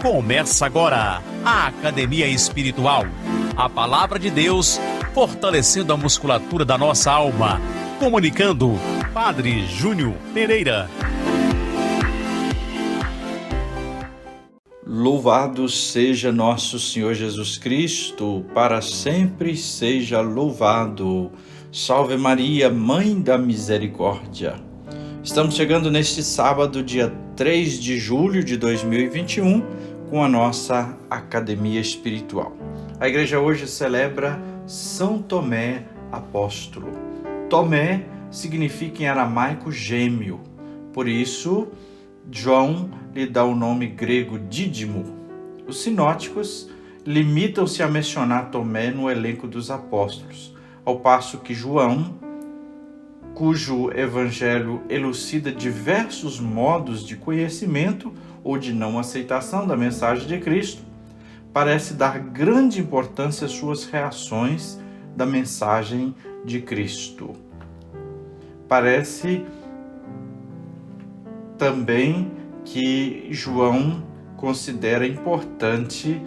Começa agora a Academia Espiritual. A Palavra de Deus fortalecendo a musculatura da nossa alma. Comunicando, Padre Júnior Pereira. Louvado seja nosso Senhor Jesus Cristo, para sempre seja louvado. Salve Maria, Mãe da Misericórdia. Estamos chegando neste sábado, dia 3 de julho de 2021, com a nossa Academia Espiritual. A igreja hoje celebra São Tomé Apóstolo. Tomé significa em aramaico gêmeo, por isso João lhe dá o nome grego Dídimo. Os sinóticos limitam-se a mencionar Tomé no elenco dos apóstolos, ao passo que João, cujo evangelho elucida diversos modos de conhecimento ou de não aceitação da mensagem de Cristo, parece dar grande importância às suas reações da mensagem de Cristo. Parece também que João considera importante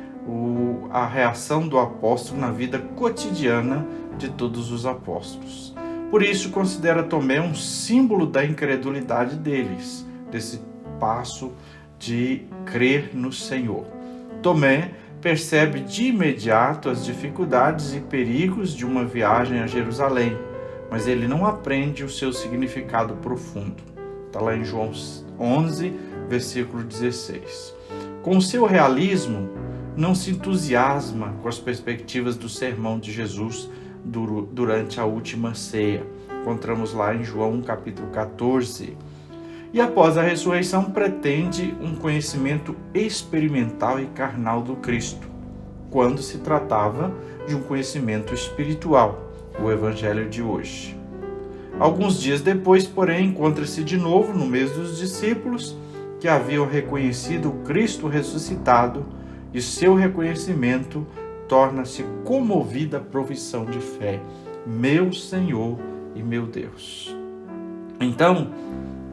a reação do apóstolo na vida cotidiana de todos os apóstolos. Por isso, considera Tomé um símbolo da incredulidade deles, desse passo de crer no Senhor. Tomé percebe de imediato as dificuldades e perigos de uma viagem a Jerusalém, mas ele não aprende o seu significado profundo. Está lá em João 11, versículo 16. Com o seu realismo, não se entusiasma com as perspectivas do sermão de Jesus durante a última ceia. Encontramos lá em João capítulo 14. E após a ressurreição, pretende um conhecimento experimental e carnal do Cristo, quando se tratava de um conhecimento espiritual, o evangelho de hoje. Alguns dias depois, porém, encontra-se de novo no meio dos discípulos que haviam reconhecido o Cristo ressuscitado, e seu reconhecimento torna-se comovida profissão de fé: meu Senhor e meu Deus. Então,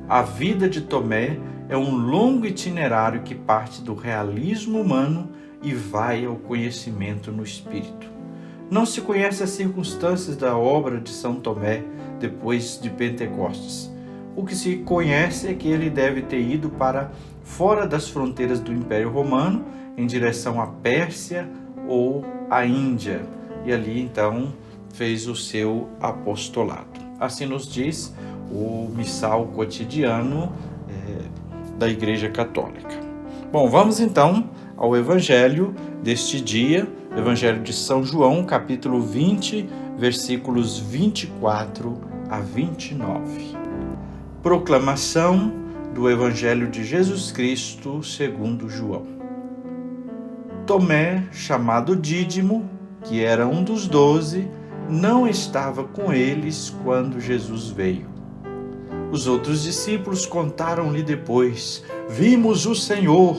a vida de Tomé é um longo itinerário que parte do realismo humano e vai ao conhecimento no Espírito. Não se conhece as circunstâncias da obra de São Tomé depois de Pentecostes. O que se conhece é que ele deve ter ido para fora das fronteiras do Império Romano, em direção à Pérsia ou à Índia, e ali então fez o seu apostolado. Assim nos diz o missal cotidiano da Igreja Católica. Bom, vamos então ao Evangelho deste dia, Evangelho de São João, capítulo 20, versículos 24 a 29. Proclamação do Evangelho de Jesus Cristo segundo João. Tomé, chamado Dídimo, que era um dos 12, não estava com eles quando Jesus veio. Os outros discípulos contaram-lhe depois: vimos o Senhor.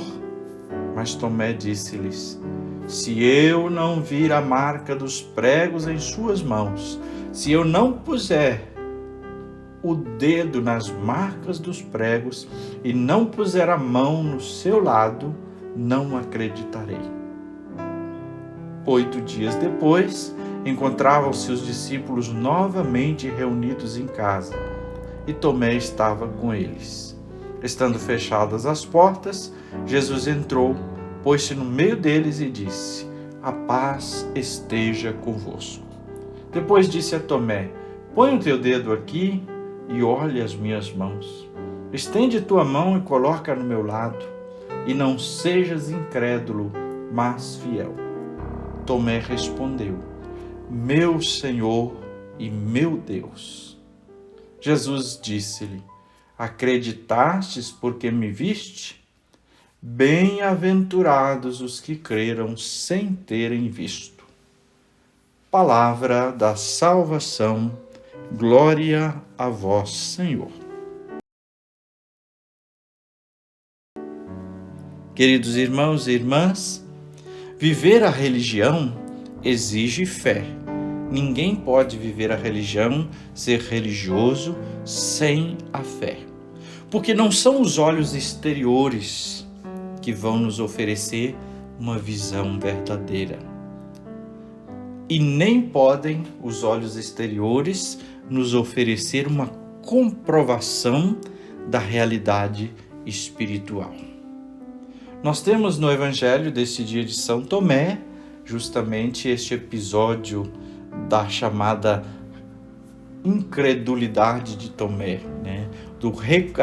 Mas Tomé disse-lhes: se eu não vir a marca dos pregos em suas mãos, se eu não puser o dedo nas marcas dos pregos e não puser a mão no seu lado, não acreditarei. 8 dias depois, encontravam-se os discípulos novamente reunidos em casa, e Tomé estava com eles. Estando fechadas as portas, Jesus entrou, pôs-se no meio deles e disse: a paz esteja convosco. Depois disse a Tomé: põe o teu dedo aqui e olhe as minhas mãos. Estende tua mão e coloca no meu lado, e não sejas incrédulo, mas fiel. Tomé respondeu: meu Senhor e meu Deus. Jesus disse-lhe: acreditastes porque me viste? Bem-aventurados os que creram sem terem visto. Palavra da salvação. Glória a vós, Senhor. Queridos irmãos e irmãs, viver a religião exige fé. Ninguém pode viver a religião, ser religioso, sem a fé. Porque não são os olhos exteriores que vão nos oferecer uma visão verdadeira. E nem podem os olhos exteriores nos oferecer uma comprovação da realidade espiritual. Nós temos no Evangelho desse dia de São Tomé, justamente este episódio da chamada incredulidade de Tomé, né?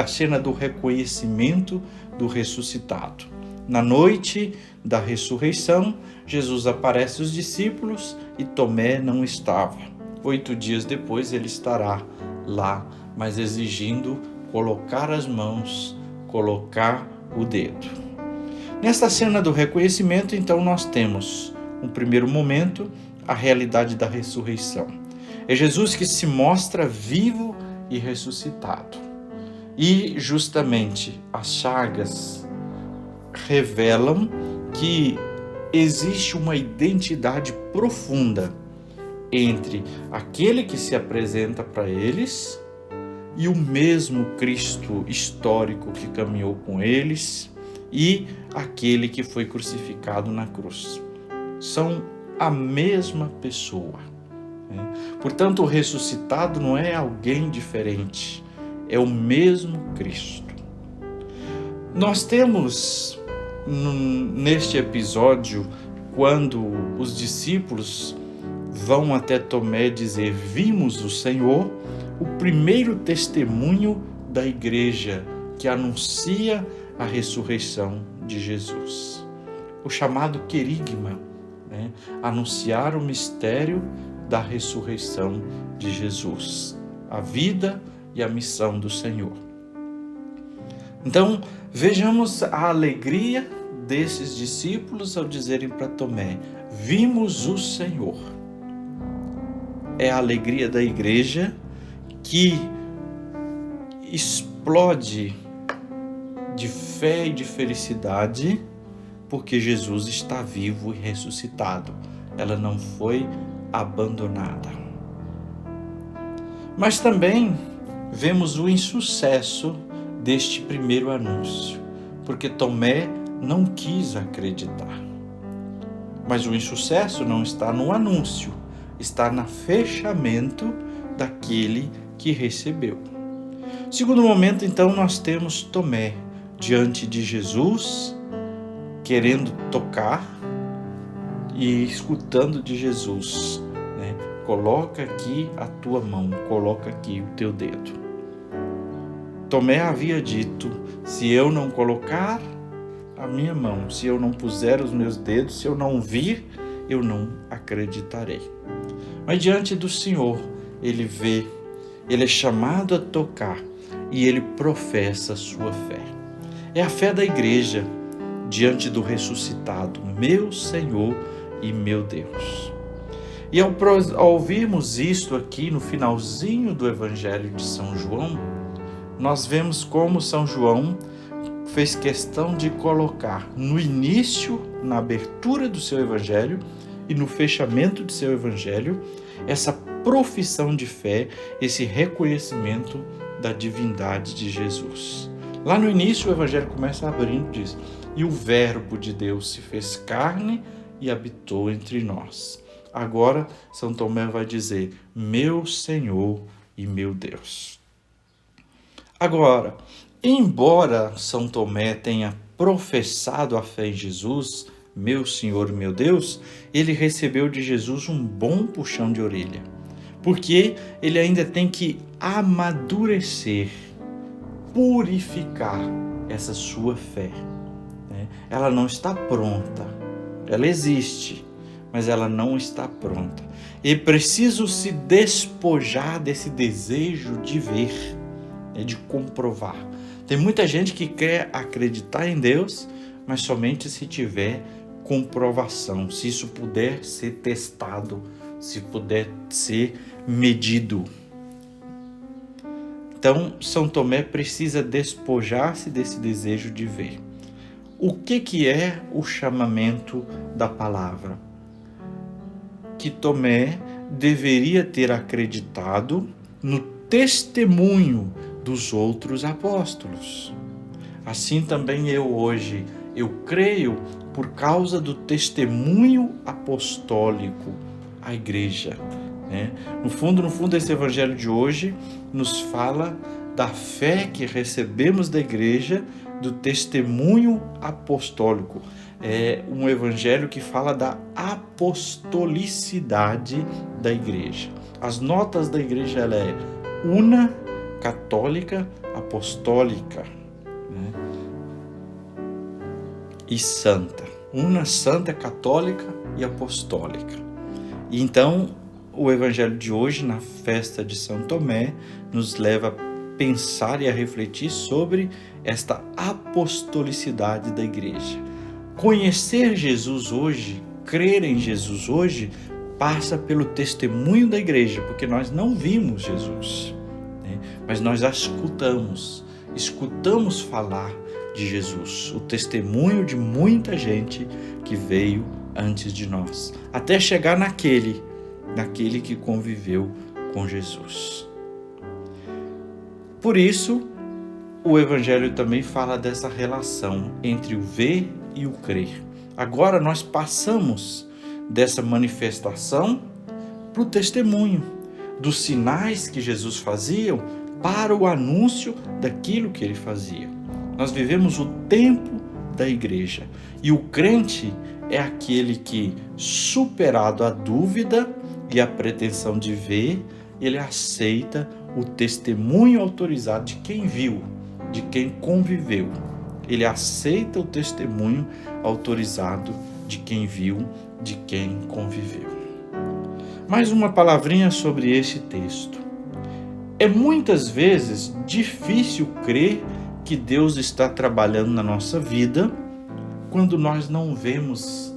A cena do reconhecimento do ressuscitado. Na noite da ressurreição, Jesus aparece aos discípulos e Tomé não estava. 8 dias depois ele estará lá, mas exigindo colocar as mãos, colocar o dedo. Nesta cena do reconhecimento, então, nós temos, no primeiro momento, a realidade da ressurreição. É Jesus que se mostra vivo e ressuscitado. E, justamente, as chagas revelam que existe uma identidade profunda entre aquele que se apresenta para eles e o mesmo Cristo histórico que caminhou com eles e aquele que foi crucificado na cruz. São a mesma pessoa. Portanto, o ressuscitado não é alguém diferente, é o mesmo Cristo. Nós temos neste episódio, quando os discípulos vão até Tomé dizer: vimos o Senhor, o primeiro testemunho da igreja que anuncia a ressurreição de Jesus. O chamado querigma, né? Anunciar o mistério da ressurreição de Jesus, a vida e a missão do Senhor. Então, vejamos a alegria desses discípulos ao dizerem para Tomé: vimos o Senhor. É a alegria da igreja que explode de fé e de felicidade porque Jesus está vivo e ressuscitado. Ela não foi abandonada. Mas também vemos o insucesso deste primeiro anúncio, porque Tomé não quis acreditar. Mas o insucesso não está no anúncio, está no fechamento daquele que recebeu. Segundo momento, então, nós temos Tomé diante de Jesus, querendo tocar e escutando de Jesus, né? Coloca aqui a tua mão, coloca aqui o teu dedo. Tomé havia dito: se eu não colocar a minha mão, se eu não puser os meus dedos, se eu não vir, eu não acreditarei. Mas diante do Senhor, ele vê, ele é chamado a tocar e ele professa a sua fé. É a fé da igreja diante do ressuscitado, meu Senhor e meu Deus. E ao ouvirmos isto aqui no finalzinho do Evangelho de São João, nós vemos como São João fez questão de colocar no início, na abertura do seu Evangelho e no fechamento de seu Evangelho, essa profissão de fé, esse reconhecimento da divindade de Jesus. Lá no início o Evangelho começa abrindo, diz: e o Verbo de Deus se fez carne e habitou entre nós. Agora São Tomé vai dizer: meu Senhor e meu Deus. Agora, embora São Tomé tenha professado a fé em Jesus, meu Senhor e meu Deus, ele recebeu de Jesus um bom puxão de orelha, porque ele ainda tem que amadurecer, purificar essa sua fé. Ela não está pronta, ela existe, mas ela não está pronta. E preciso se despojar desse desejo de ver, de comprovar. Tem muita gente que quer acreditar em Deus, mas somente se tiver comprovação, se isso puder ser testado, se puder ser medido. Então, São Tomé precisa despojar-se desse desejo de ver. O que é o chamamento da palavra? Que Tomé deveria ter acreditado no testemunho dos outros apóstolos. Assim também eu hoje Eu creio por causa do testemunho apostólico à igreja. No fundo, esse evangelho de hoje nos fala da fé que recebemos da igreja, do testemunho apostólico. É um evangelho que fala da apostolicidade da igreja. As notas da igreja, ela é una, católica, apostólica, e santa. Una, santa, católica e apostólica. E então, o evangelho de hoje, na festa de São Tomé, nos leva a pensar e a refletir sobre esta apostolicidade da igreja. Conhecer Jesus hoje, crer em Jesus hoje, passa pelo testemunho da igreja, porque nós não vimos Jesus, mas nós a escutamos falar de Jesus, o testemunho de muita gente que veio antes de nós, até chegar naquele que conviveu com Jesus. Por isso, o Evangelho também fala dessa relação entre o ver e o crer. Agora nós passamos dessa manifestação para o testemunho, dos sinais que Jesus fazia para o anúncio daquilo que ele fazia. Nós vivemos o tempo da igreja e o crente é aquele que, superado a dúvida e a pretensão de ver, ele aceita o testemunho autorizado de quem viu, de quem conviveu. Ele aceita o testemunho autorizado de quem viu, de quem conviveu. Mais uma palavrinha sobre esse texto. É muitas vezes difícil crer que Deus está trabalhando na nossa vida quando nós não vemos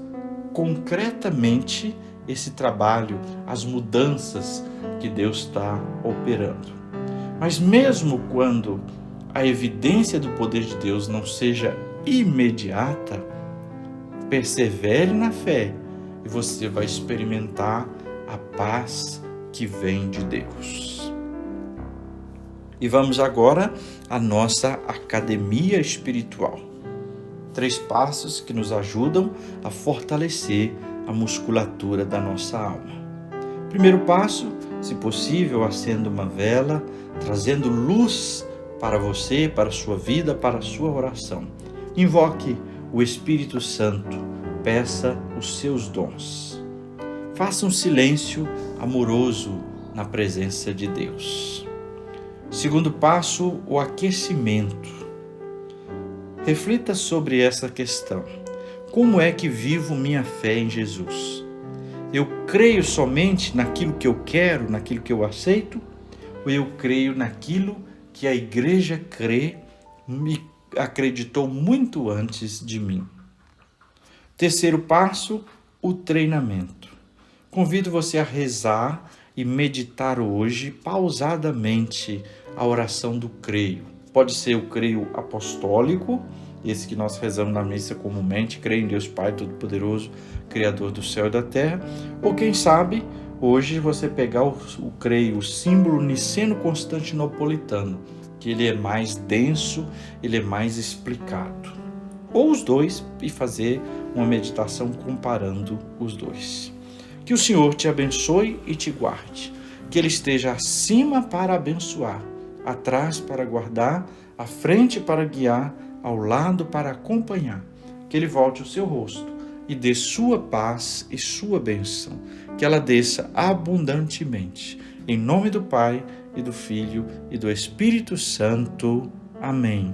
concretamente esse trabalho, as mudanças que Deus está operando. Mas mesmo quando a evidência do poder de Deus não seja imediata, persevere na fé e você vai experimentar a paz que vem de Deus. E vamos agora à nossa academia espiritual. 3 passos que nos ajudam a fortalecer a musculatura da nossa alma. Primeiro passo, se possível, acenda uma vela, trazendo luz para você, para a sua vida, para a sua oração. Invoque o Espírito Santo, peça os seus dons. Faça um silêncio amoroso na presença de Deus. Segundo passo, o aquecimento. Reflita sobre essa questão. Como é que vivo minha fé em Jesus? Eu creio somente naquilo que eu quero, naquilo que eu aceito? Ou eu creio naquilo que a igreja crê e acreditou muito antes de mim? Terceiro passo, o treinamento. Convido você a rezar e meditar hoje, pausadamente, a oração do creio. Pode ser o creio apostólico, esse que nós rezamos na missa comumente, creio em Deus Pai Todo-Poderoso, Criador do céu e da terra. Ou quem sabe, hoje você pegar o creio, o símbolo niceno-constantinopolitano, que ele é mais denso, ele é mais explicado. Ou os dois e fazer uma meditação comparando os dois. Que o Senhor te abençoe e te guarde. Que Ele esteja acima para abençoar, atrás para guardar, à frente para guiar, ao lado para acompanhar. Que Ele volte o seu rosto e dê sua paz e sua bênção. Que ela desça abundantemente. Em nome do Pai, e do Filho, e do Espírito Santo. Amém.